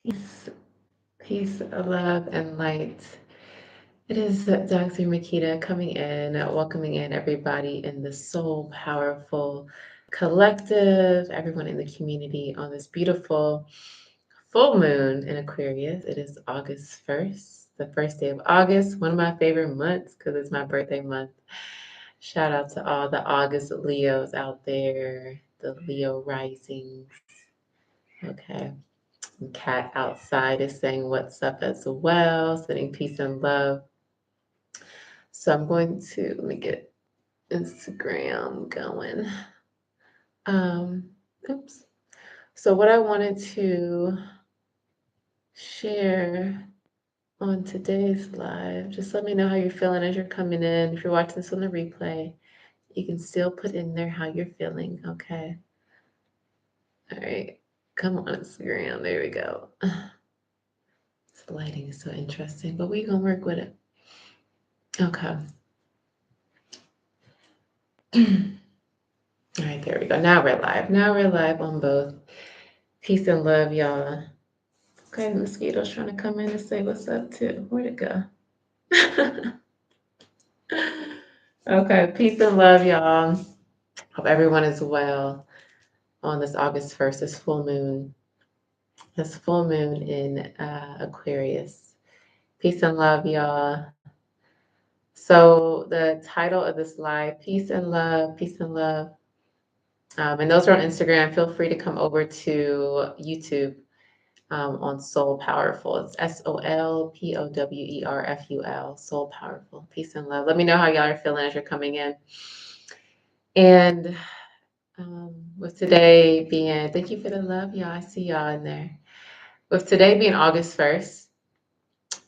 Peace, peace, love, and light. It is Dr. Makita coming in, welcoming in everybody in the Soul Powerful Collective, everyone in the community on this beautiful full moon in Aquarius. It is August 1st, the first day of August, one of my favorite months because it's my birthday month. Shout out to all the August Leos out there, the Leo risings. Okay. Cat outside is saying what's up as well, sending peace and love. So I'm going to let me get Instagram going. Um, oops. So what I wanted to share on today's live, just let me know how you're feeling as you're coming in. If you're watching this on the replay, you can still put in there how you're feeling. Okay. All right. Come on, Instagram. There we go. This lighting is so interesting, but we're gonna work with it. Okay. All right, there we go. Now we're live. Now we're live on both. Peace and love, y'all. Okay, the mosquito's trying to come in and say what's up too. Where'd it go? Okay, peace and love, y'all. Hope everyone is well on this August 1st, this full moon. This full moon in Aquarius. Peace and love, y'all. So the title of this live, peace and love, peace and love. And those are on Instagram. Feel free to come over to YouTube on Soul Powerful. It's SOLPOWERFUL. Soul Powerful. Peace and love. Let me know how y'all are feeling as you're coming in. And with today being, thank you for the love, y'all. I see y'all in there. With today being August 1st,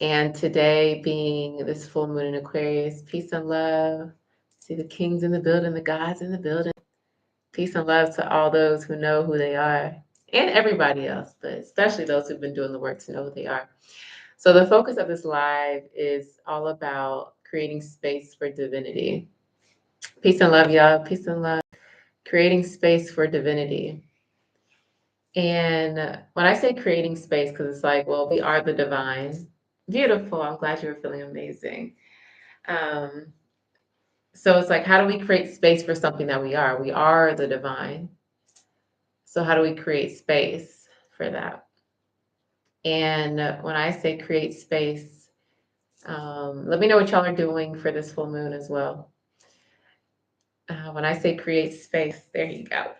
and today being this full moon in Aquarius, peace and love. See the kings in the building, the gods in the building. Peace and love to all those who know who they are and everybody else, but especially those who've been doing the work to know who they are. So the focus of this live is all about creating space for divinity. Peace and love, y'all. Peace and love. Creating space for divinity. And when I say creating space, because it's like, well, we are the divine. Beautiful. I'm glad you were feeling amazing. Um, so it's like, how do we create space for something that we are? We are the divine. So how do we create space for that? And when I say create space, let me know what y'all are doing for this full moon as well. When I say create space, there you go.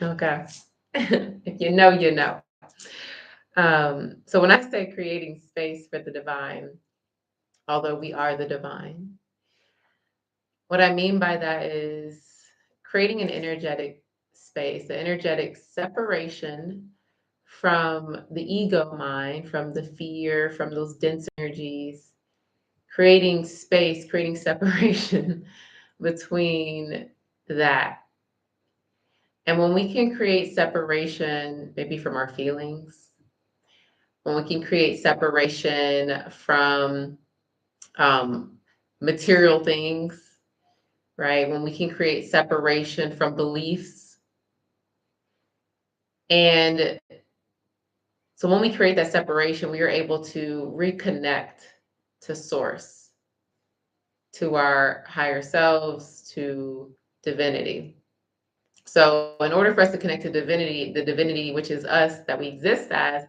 Okay. If you know, you know. So when I say creating space for the divine, although we are the divine, what I mean by that is creating an energetic space, an energetic separation from the ego mind, from the fear, from those dense energies, creating space, creating separation between that. And when we can create separation, maybe from our feelings, when we can create separation from um, material things, right? When we can create separation from beliefs. And so when we create that separation, we are able to reconnect to source, to our higher selves, to divinity. So in order for us to connect to divinity, the divinity, which is us that we exist as,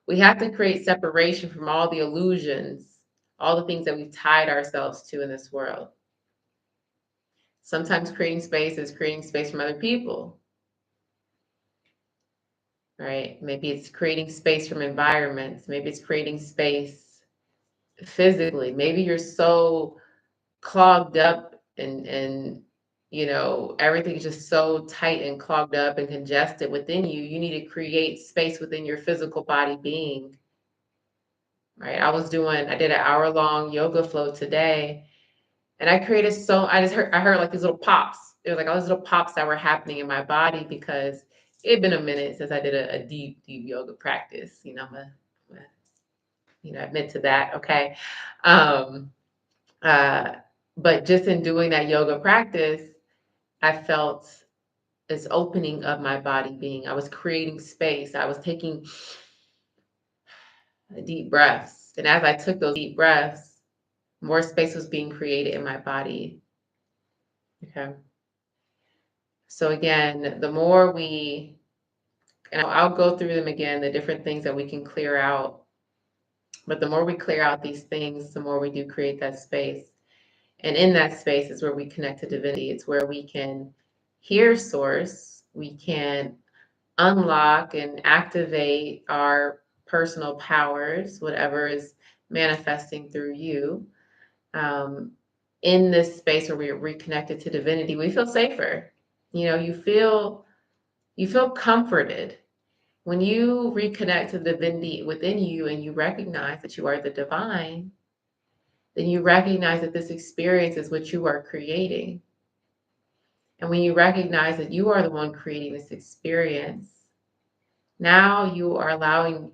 we have to create separation from all the illusions, all the things that we've tied ourselves to in this world. Sometimes creating space is creating space from other people, right? Maybe it's creating space from environments. Maybe it's creating space physically. Maybe you're so clogged up and everything's just so tight and clogged up and congested within you. You need to create space within your physical body being, right? I did an hour-long yoga flow today, and I heard like these little pops. There was like all these little pops that were happening in my body because it had been a minute since I did a deep yoga practice. Admit to that. Okay. Um, uh, but just in doing that yoga practice, I felt this opening of my body being. I was creating space. I was taking deep breaths. And as I took those deep breaths, more space was being created in my body. Okay. So again, the more we, and I'll go through them again, the different things that we can clear out. But the more we clear out these things, the more we do create that space. And in that space is where we connect to divinity. It's where we can hear source. We can unlock and activate our personal powers, whatever is manifesting through you. Um, in this space where we're reconnected to divinity, we feel safer. You know, you feel comforted when you reconnect to the divinity within you and you recognize that you are the divine. Then you recognize that this experience is what you are creating. And when you recognize that you are the one creating this experience, now you are allowing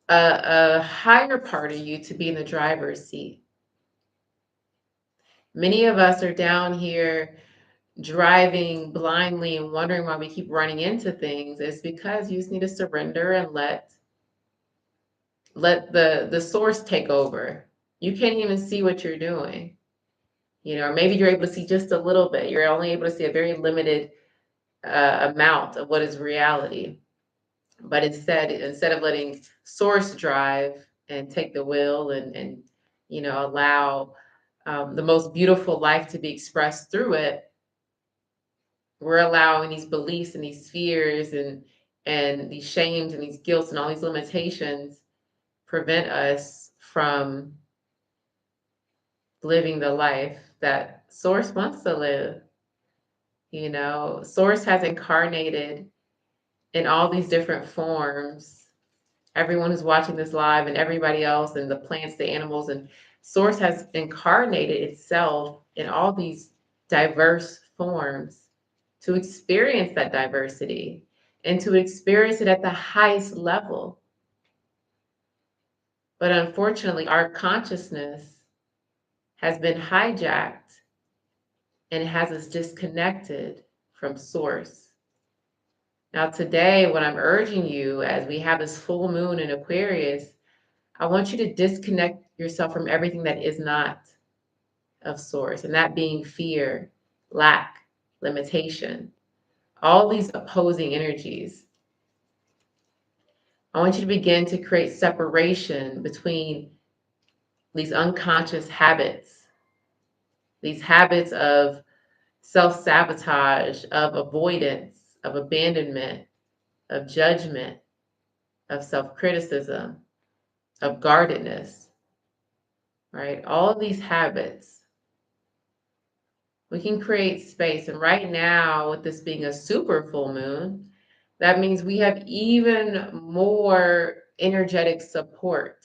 a higher part of you to be in the driver's seat. Many of us are down here driving blindly and wondering why we keep running into things. It's because you just need to surrender and let the source take over. You can't even see what you're doing. You know, or maybe you're able to see just a little bit. You're only able to see a very limited amount of what is reality. But instead of letting source drive and take the wheel and you know allow the most beautiful life to be expressed through it, we're allowing these beliefs and these fears and these shames and these guilts and all these limitations prevent us from living the life that source wants to live. You know, source has incarnated in all these different forms. Everyone who's watching this live and everybody else and the plants, the animals, and source has incarnated itself in all these diverse forms to experience that diversity and to experience it at the highest level. But unfortunately, our consciousness has been hijacked and it has us disconnected from source. Now, today, what I'm urging you as we have this full moon in Aquarius, I want you to disconnect yourself from everything that is not of source, and that being fear, lack, limitation, all these opposing energies. I want you to begin to create separation between these unconscious habits, these habits of self sabotage, of avoidance, of abandonment, of judgment, of self criticism, of guardedness, right? All of these habits, we can create space. And right now, with this being a super full moon, that means we have even more energetic support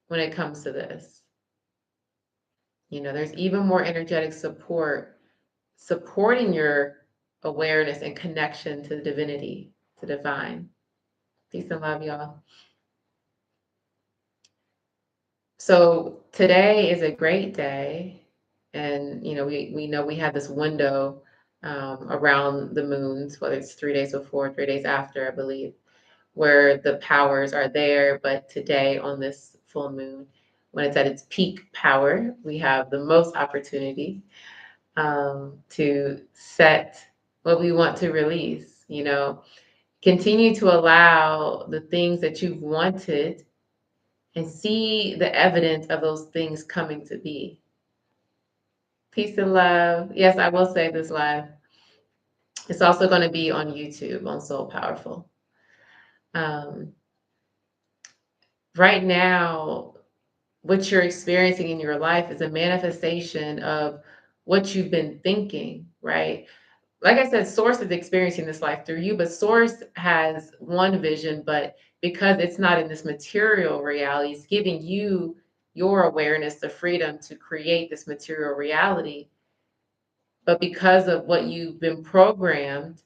when it comes to this. You know, there's even more energetic support supporting your awareness and connection to the divinity, to divine. Peace and love, y'all. So today is a great day. And, you know, we know we have this window around the moons, whether it's 3 days before, 3 days after, I believe, where the powers are there. But today on this full moon, when it's at its peak power, we have the most opportunity to set what we want to release. You know, continue to allow the things that you've wanted and see the evidence of those things coming to be. Peace and love. Yes, I will say this live. It's also going to be on YouTube on Soul Powerful. Um, right now, what you're experiencing in your life is a manifestation of what you've been thinking, right? Like I said, Source is experiencing this life through you, but Source has one vision, but because it's not in this material reality, it's giving you your awareness, the freedom to create this material reality. But because of what you've been programmed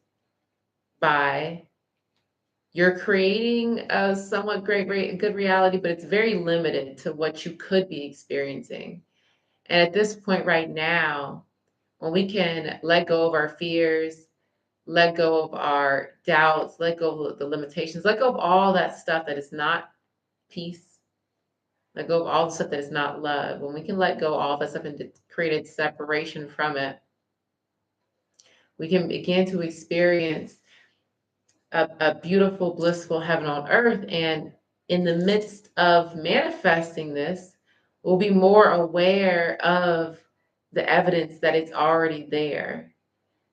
by, you're creating a somewhat good reality, but it's very limited to what you could be experiencing. And at this point right now, when we can let go of our fears, let go of our doubts, let go of the limitations, let go of all that stuff that is not peace, let go of all the stuff that is not love. When we can let go of all that stuff and create a separation from it, we can begin to experience a beautiful, blissful heaven on earth. And in the midst of manifesting this, we'll be more aware of the evidence that it's already there.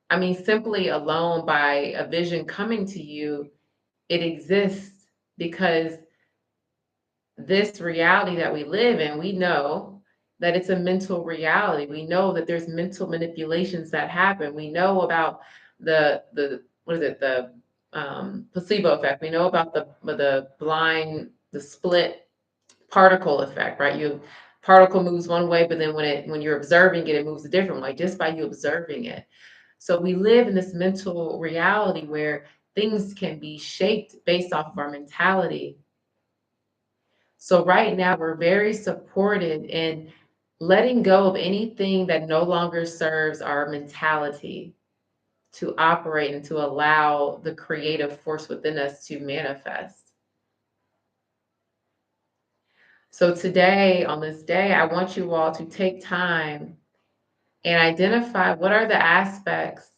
I mean, simply alone by a vision coming to you, it exists because this reality that we live in, we know that it's a mental reality. We know that there's mental manipulations that happen. We know about the what is it, the placebo effect. We know about the blind, the split particle effect, right? You particle moves one way, but then when you're observing it, it moves a different way just by you observing it. So we live in this mental reality where things can be shaped based off of our mentality. So right now we're very supported in letting go of anything that no longer serves our mentality to operate and to allow the creative force within us to manifest. So today, on this day, I want you all to take time and identify what are the aspects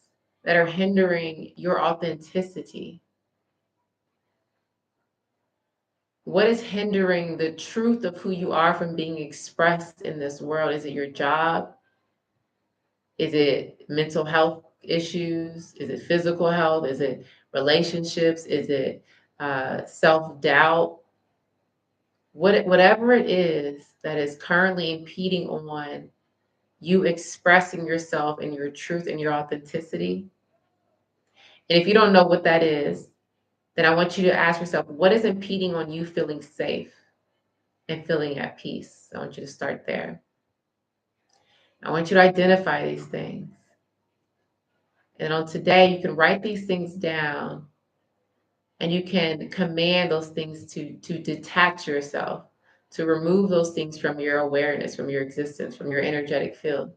that are hindering your authenticity. What is hindering the truth of who you are from being expressed in this world? Is it your job? Is it mental health issues? Is it physical health? Is it relationships? Is it self doubt? Whatever it is that is currently impeding on you expressing yourself and your truth and your authenticity. And if you don't know what that is, then I want you to ask yourself, what is impeding on you feeling safe and feeling at peace? I want you to start there. I want you to identify these things. And on today, you can write these things down and you can command those things to detach yourself, to remove those things from your awareness, from your existence, from your energetic field.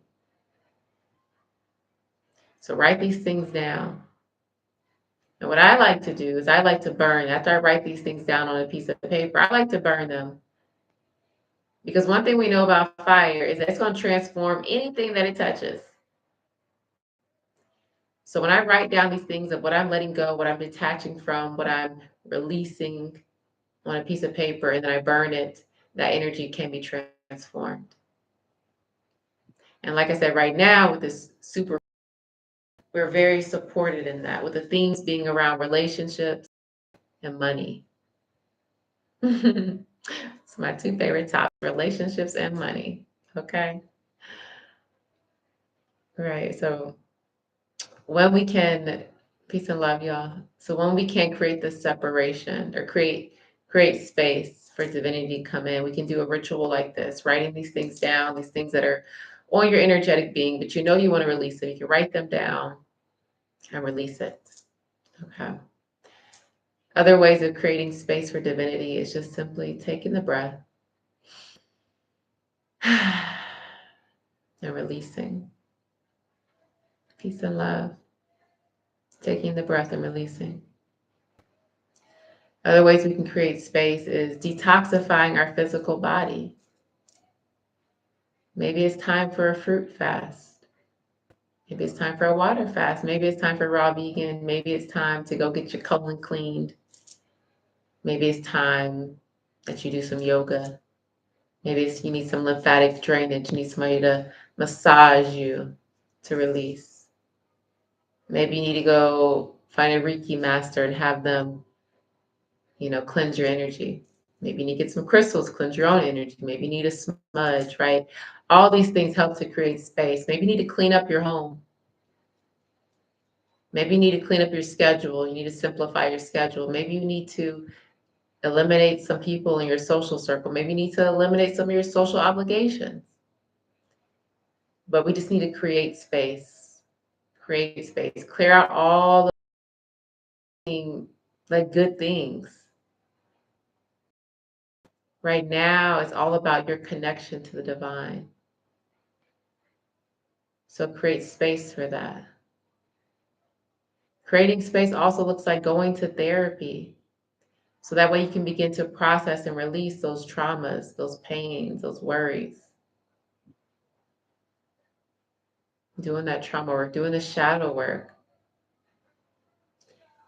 So write these things down. And what I like to do is I like to burn. After I write these things down on a piece of paper, I like to burn them. Because one thing we know about fire is that it's going to transform anything that it touches. So when I write down these things of what I'm letting go, what I'm detaching from, what I'm releasing on a piece of paper, and then I burn it, that energy can be transformed. And like I said, right now with this super, we're very supported in that, with the themes being around relationships and money. It's my two favorite topics, relationships and money. Okay. Right. So when we can, peace and love, y'all. So when we can create this separation or create space for divinity to come in, we can do a ritual like this, writing these things down, these things that are on your energetic being, but you know you want to release them. You can write them down and release it. Okay. Other ways of creating space for divinity is just simply taking the breath and releasing. Peace and love. Taking the breath and releasing. Other ways we can create space is detoxifying our physical body. Maybe it's time for a fruit fast. Maybe it's time for a water fast. Maybe it's time for raw vegan. Maybe it's time to go get your colon cleaned. Maybe it's time that you do some yoga. Maybe it's you need some lymphatic drainage. You need somebody to massage you to release. Maybe you need to go find a Reiki master and have them, cleanse your energy. Maybe you need to get some crystals, cleanse your own energy. Maybe you need a smudge, right? All these things help to create space. Maybe you need to clean up your home. Maybe you need to clean up your schedule. You need to simplify your schedule. Maybe you need to eliminate some people in your social circle. Maybe you need to eliminate some of your social obligations. But we just need to create space, clear out all the like good things. Right now, it's all about your connection to the divine. So create space for that. Creating space also looks like going to therapy. So that way you can begin to process and release those traumas, those pains, those worries. Doing that trauma work, doing the shadow work,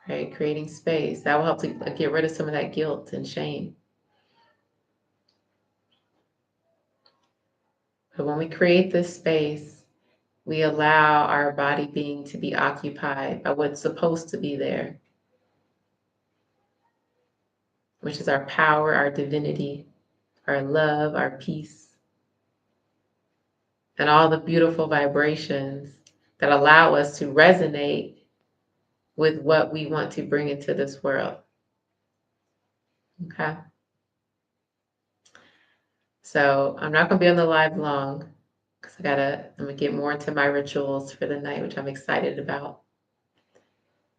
right? Creating space. That will help to get rid of some of that guilt and shame. But when we create this space, we allow our body being to be occupied by what's supposed to be there, which is our power, our divinity, our love, our peace, and all the beautiful vibrations that allow us to resonate with what we want to bring into this world. Okay. So I'm not going to be on the live long because I'm going to get more into my rituals for the night, which I'm excited about.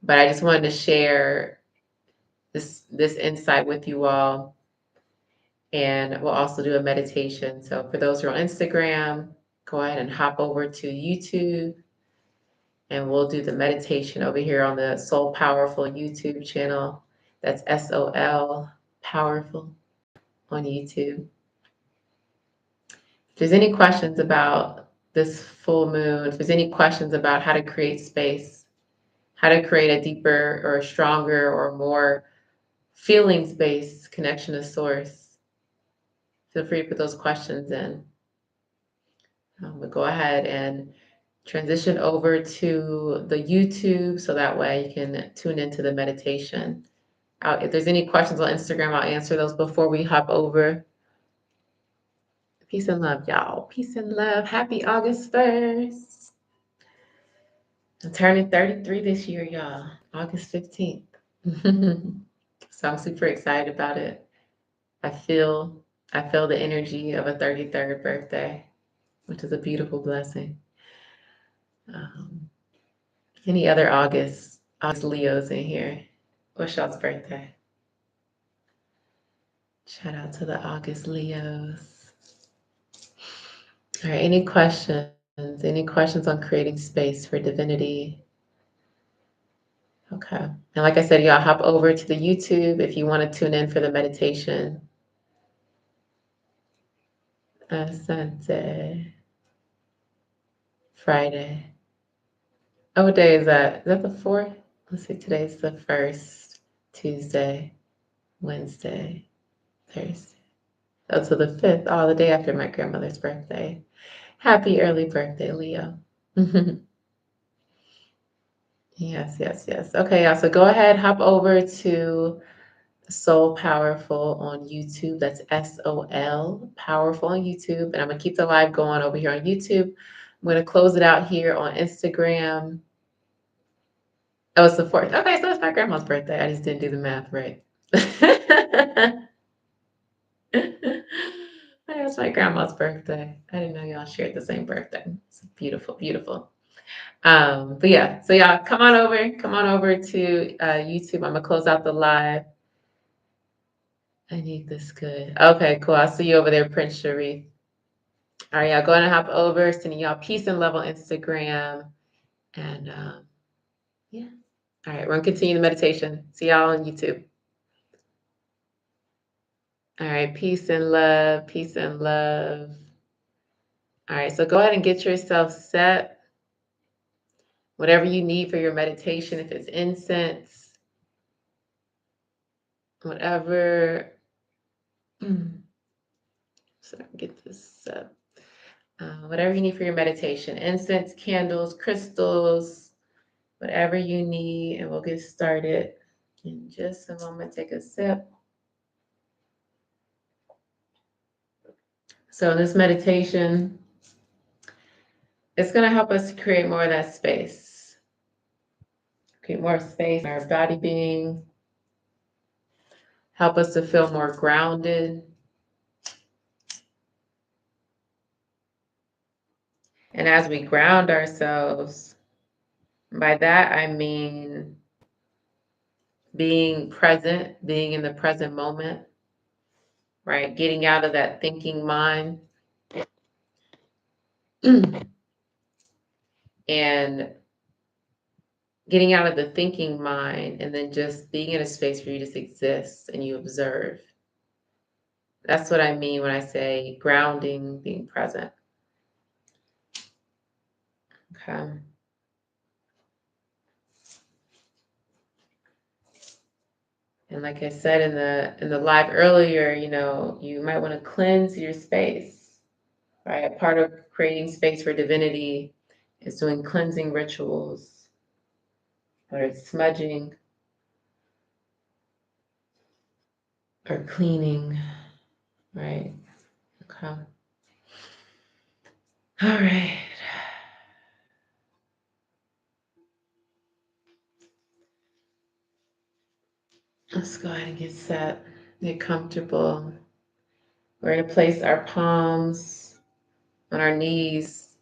But I just wanted to share this insight with you all. And we'll also do a meditation. So for those who are on Instagram, go ahead and hop over to YouTube and we'll do the meditation over here on the Soul Powerful YouTube channel. That's SOL Powerful on YouTube. If there's any questions about this full moon, if there's any questions about how to create space, how to create a deeper or a stronger or more feelings-based connection to source, feel free to put those questions in. We'll go ahead and transition over to the YouTube so that way you can tune into the meditation. If there's any questions on Instagram, I'll answer those before we hop over. Peace and love, y'all. Peace and love. Happy August 1st. I'm turning 33 this year, y'all. August 15th. So I'm super excited about it. I feel the energy of a 33rd birthday, which is a beautiful blessing. Any other August Leos in here? What's y'all's birthday? Shout out to the August Leos. All right, any questions? Any questions on creating space for divinity? Okay. And like I said, y'all hop over to the YouTube if you want to tune in for the meditation. Sunday, Friday. Oh, what day is that? Is that the 4th? Let's see, today's the 1st, Tuesday, Wednesday, Thursday. Oh, so the 5th, oh, the day after my grandmother's birthday. Happy early birthday, Leo. Yes, yes, yes. Okay, y'all, so go ahead, hop over to Soul Powerful on YouTube. That's SOL Powerful on YouTube. And I'm going to keep the live going over here on YouTube. I'm going to close it out here on Instagram. Oh, it's the 4th. Okay, so it's my grandma's birthday. I just didn't do the math right. It's my grandma's birthday. I didn't know y'all shared the same birthday. It's beautiful, beautiful. But yeah, so y'all come on over to YouTube. I'm gonna close out the live. I need this good. Okay, cool. I'll see you over there, Prince Sharif. All right, y'all go ahead and hop over, sending y'all peace and love on Instagram. And yeah. All right, we're gonna continue the meditation. See y'all on YouTube. All right, peace and love, peace and love. All right, so go ahead and get yourself set. Whatever you need for your meditation, if it's incense, whatever. So I can get this set. Whatever you need for your meditation, incense, candles, crystals, whatever you need, and we'll get started in just a moment. Take a sip. So this meditation, it's going to help us create more of that space. Create more space in our body being. Help us to feel more grounded. And as we ground ourselves, by that I mean being present, being in the present moment, right? Getting out of that thinking mind. and getting out of the thinking mind and then just being in a space where you just exist and you observe. That's what I mean when I say grounding, being present. Okay. And like I said in the live earlier, you might want to cleanse your space, right? Part of creating space for divinity is doing cleansing rituals, whether it's smudging or cleaning, right? Okay. All right. Let's go ahead and get set, get comfortable. We're going to place our palms on our knees,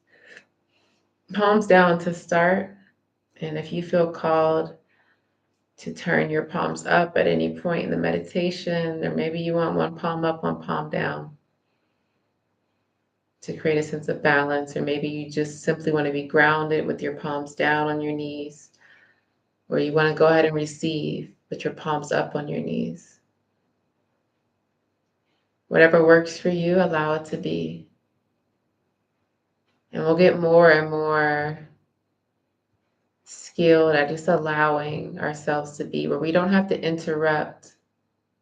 palms down to start. And if you feel called to turn your palms up at any point in the meditation, or maybe you want one palm up, one palm down to create a sense of balance, or maybe you just simply want to be grounded with your palms down on your knees, or you want to go ahead and receive with your palms up on your knees. Whatever works for you, allow it to be. And we'll get more and more skilled at just allowing ourselves to be, where we don't have to interrupt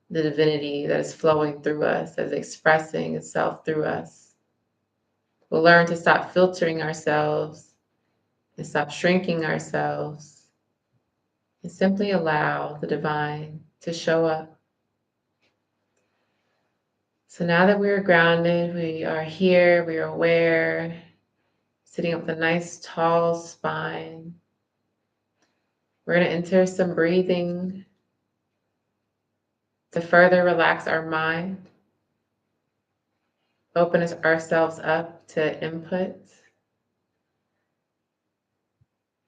the divinity that is flowing through us, that's expressing itself through us. We'll learn to stop filtering ourselves and stop shrinking ourselves and simply allow the divine to show up. So now that we are grounded, we are here, we are aware, sitting up with a nice tall spine. We're going to enter some breathing to further relax our mind, open ourselves up to input,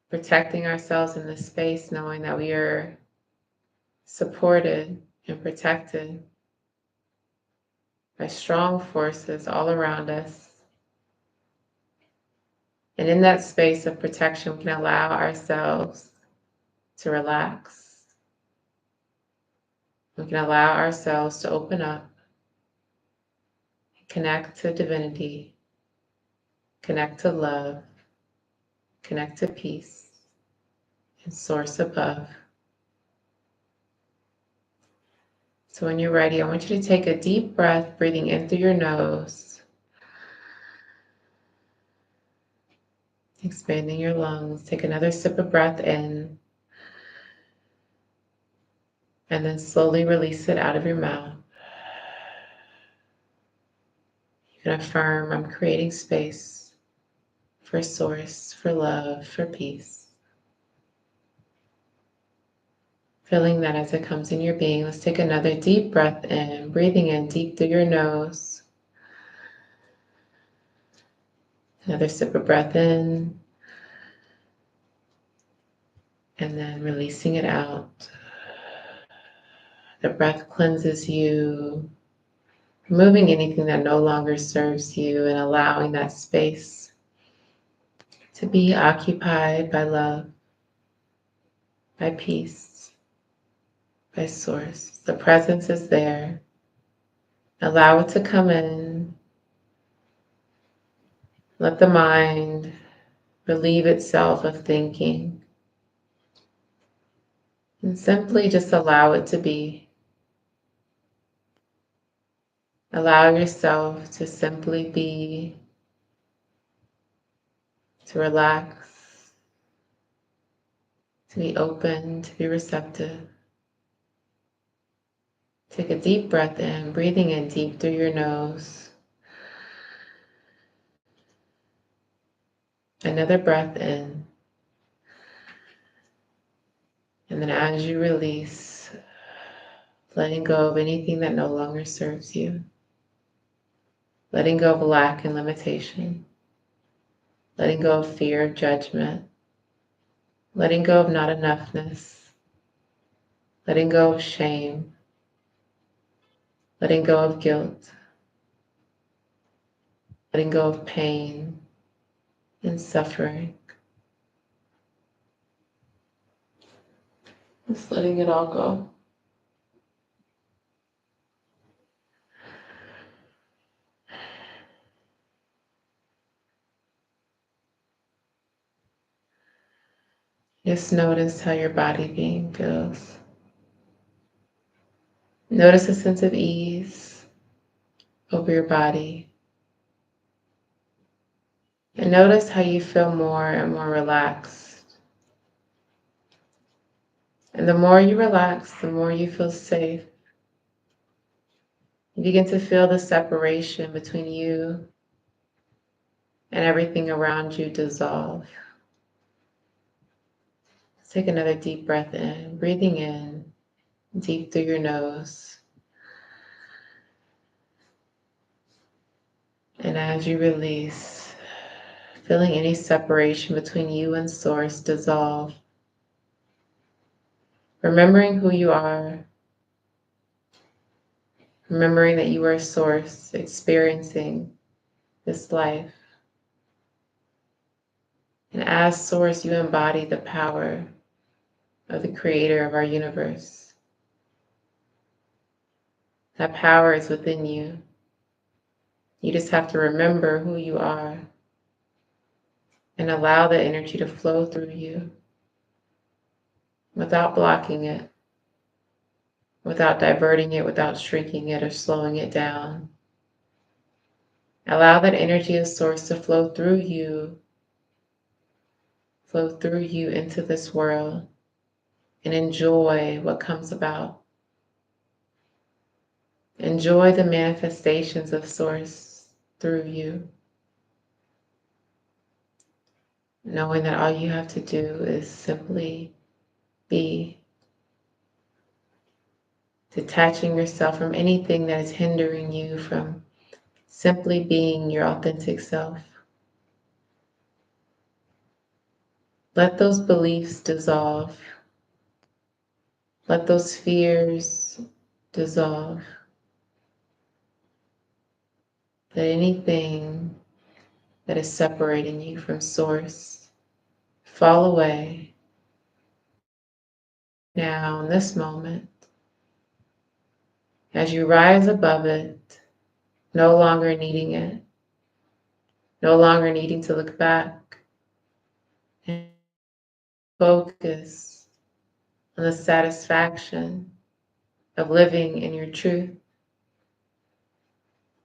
protecting ourselves in this space, knowing that we are supported and protected by strong forces all around us. And in that space of protection, we can allow ourselves to relax. We can allow ourselves to open up, connect to divinity, connect to love, connect to peace and source above. So when you're ready, I want you to take a deep breath, breathing in through your nose, expanding your lungs. Take another sip of breath in, and then slowly release it out of your mouth. You can affirm, I'm creating space for source, for love, for peace. Feeling that as it comes in your being, let's take another deep breath in, breathing in deep through your nose. Another sip of breath in, and then releasing it out. The breath cleanses you, removing anything that no longer serves you and allowing that space to be occupied by love, by peace, by source. The presence is there. Allow it to come in. Let the mind relieve itself of thinking. And simply just allow it to be. Allow yourself to simply be, to relax, to be open, to be receptive. Take a deep breath in, breathing in deep through your nose. Another breath in. And then as you release, letting go of anything that no longer serves you. Letting go of lack and limitation. Letting go of fear of judgment. Letting go of not enoughness. Letting go of shame. Letting go of guilt. Letting go of pain and suffering. Just letting it all go. Just notice how your body being feels. Notice a sense of ease over your body. And notice how you feel more and more relaxed. And the more you relax, the more you feel safe. You begin to feel the separation between you and everything around you dissolve. Let's take another deep breath in, breathing in deep through your nose. And as you release, feeling any separation between you and Source dissolve. Remembering who you are, remembering that you are Source, experiencing this life. And as Source, you embody the power of the Creator of our universe. That power is within you. You just have to remember who you are and allow the energy to flow through you without blocking it, without diverting it, without shrinking it or slowing it down. Allow that energy of Source to flow through you into this world, and enjoy what comes about. Enjoy the manifestations of Source through you, knowing that all you have to do is simply be, detaching yourself from anything that is hindering you from simply being your authentic self. Let those beliefs dissolve. Let those fears dissolve. Let anything that is separating you from Source fall away now in this moment. As you rise above it, no longer needing it, no longer needing to look back and focus on the satisfaction of living in your truth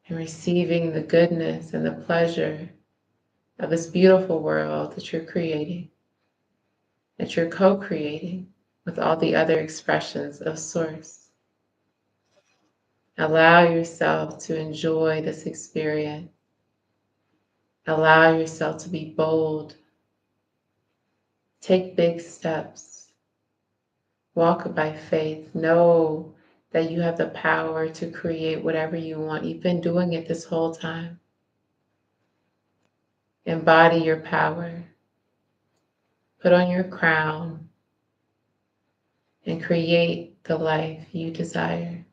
and receiving the goodness and the pleasure of this beautiful world that you're creating, that you're co-creating with all the other expressions of Source. Allow yourself to enjoy this experience. Allow yourself to be bold. Take big steps. Walk by faith. Know that you have the power to create whatever you want. You've been doing it this whole time. Embody your power. Put on your crown and create the life you desire.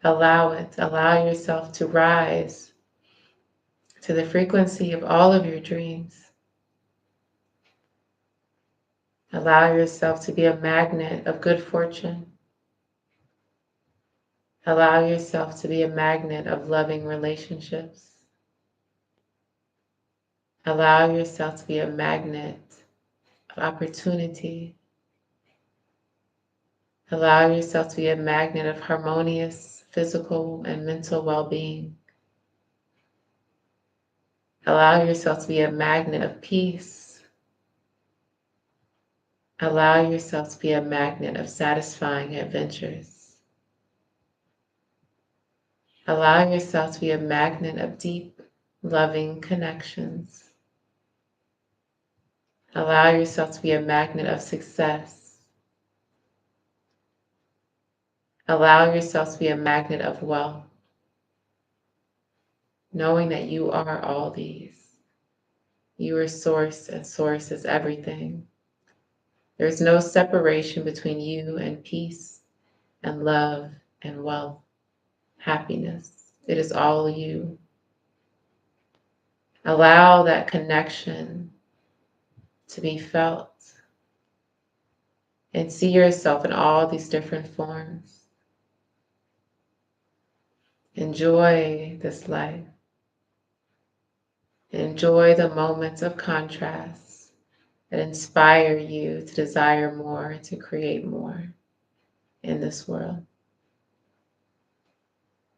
Allow it. Allow yourself to rise to the frequency of all of your dreams. Allow yourself to be a magnet of good fortune. Allow yourself to be a magnet of loving relationships. Allow yourself to be a magnet of opportunity. Allow yourself to be a magnet of harmonious physical and mental well-being. Allow yourself to be a magnet of peace. Allow yourself to be a magnet of satisfying adventures. Allow yourself to be a magnet of deep, loving connections. Allow yourself to be a magnet of success. Allow yourself to be a magnet of wealth, knowing that you are all these. You are Source, and Source is everything. There's no separation between you and peace and love and wealth, happiness. It is all you. Allow that connection to be felt. and see yourself in all these different forms. Enjoy this life. Enjoy the moments of contrast that inspire you to desire more, to create more in this world.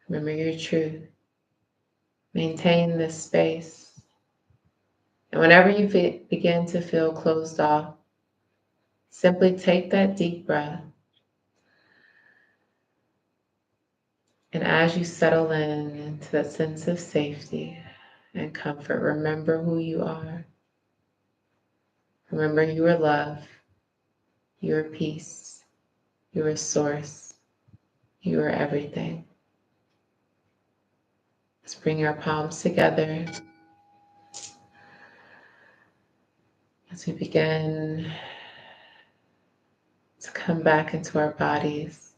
Remember your truth. Maintain this space. And whenever you begin to feel closed off, simply take that deep breath. And as you settle in into that sense of safety and comfort, remember who you are. Remember you are love, you are peace, you are source, you are everything. Let's bring our palms together as we begin to come back into our bodies.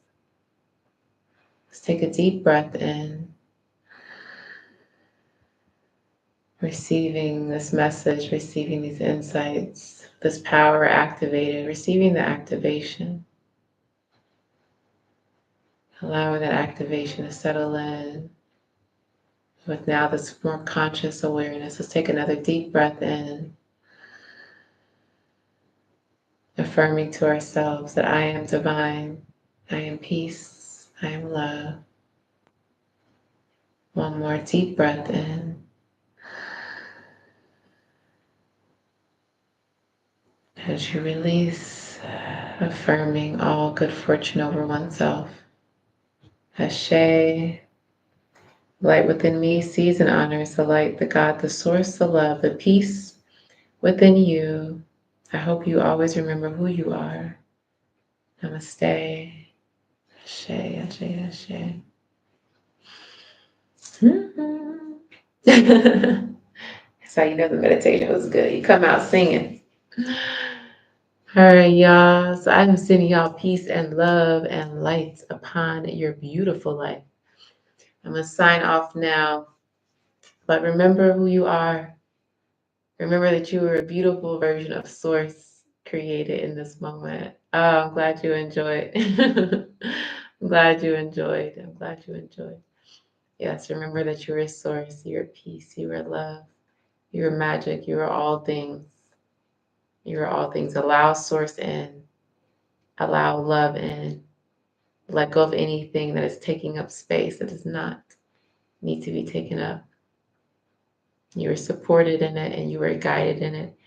Let's take a deep breath in, receiving this message, receiving these insights, this power activated, receiving the activation, allowing that activation to settle in with now this more conscious awareness. Let's take another deep breath in, affirming to ourselves that I am divine, I am peace, I am love. One more deep breath in. As you release, affirming all good fortune over oneself. Ashe, light within me sees and honors the light, the God, the source, the love, the peace within you. I hope you always remember who you are. Namaste. Ashe, ashe, ashe. That's how you know the meditation was good. You come out singing. All right, y'all. So I'm sending y'all peace and love and light upon your beautiful life. I'm going to sign off now, but remember who you are. Remember that you are a beautiful version of Source created in this moment. Oh, I'm glad you enjoyed. I'm glad you enjoyed. I'm glad you enjoyed. Yes, remember that you are Source, you are peace, you are love, you are magic, you are all things. You are all things. Allow Source in, allow love in. Let go of anything that is taking up space that does not need to be taken up. You are supported in it and you are guided in it.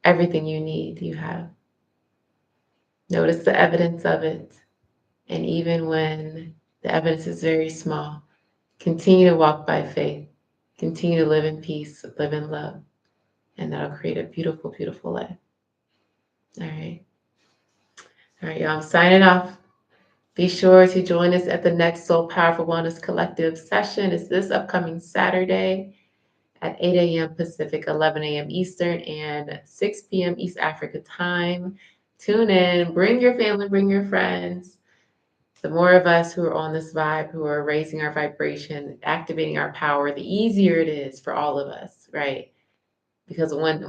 Everything you need, you have. Notice the evidence of it. And even when the evidence is very small, continue to walk by faith. Continue to live in peace, live in love. And that'll create a beautiful, beautiful life. All right. All right, y'all. I'm signing off. Be sure to join us at the next Soul Powerful Wellness Collective session. It's this upcoming Saturday at 8 a.m. Pacific, 11 a.m. Eastern, and 6 p.m. East Africa time. Tune in, bring your family, bring your friends. The more of us who are on this vibe, who are raising our vibration, activating our power, the easier it is for all of us, right? Because when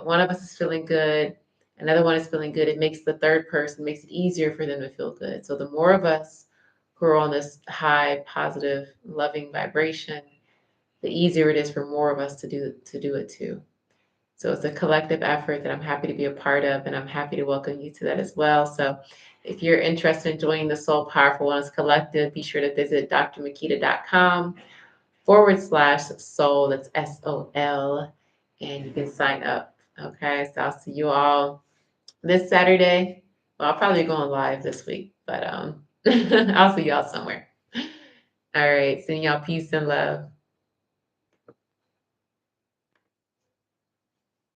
one of us is feeling good, another one is feeling good, it makes the third person, makes it easier for them to feel good. So the more of us who are on this high, positive, loving vibration, the easier it is for more of us to do it too. So it's a collective effort that I'm happy to be a part of, and I'm happy to welcome you to that as well. So if you're interested in joining the Soul Powerful Wellness Collective, be sure to visit drmakita.com/soul. That's SOL. And you can sign up. Okay. So I'll see you all this Saturday. Well, I'll probably be going live this week, but I'll see y'all somewhere. All right. Sending y'all peace and love.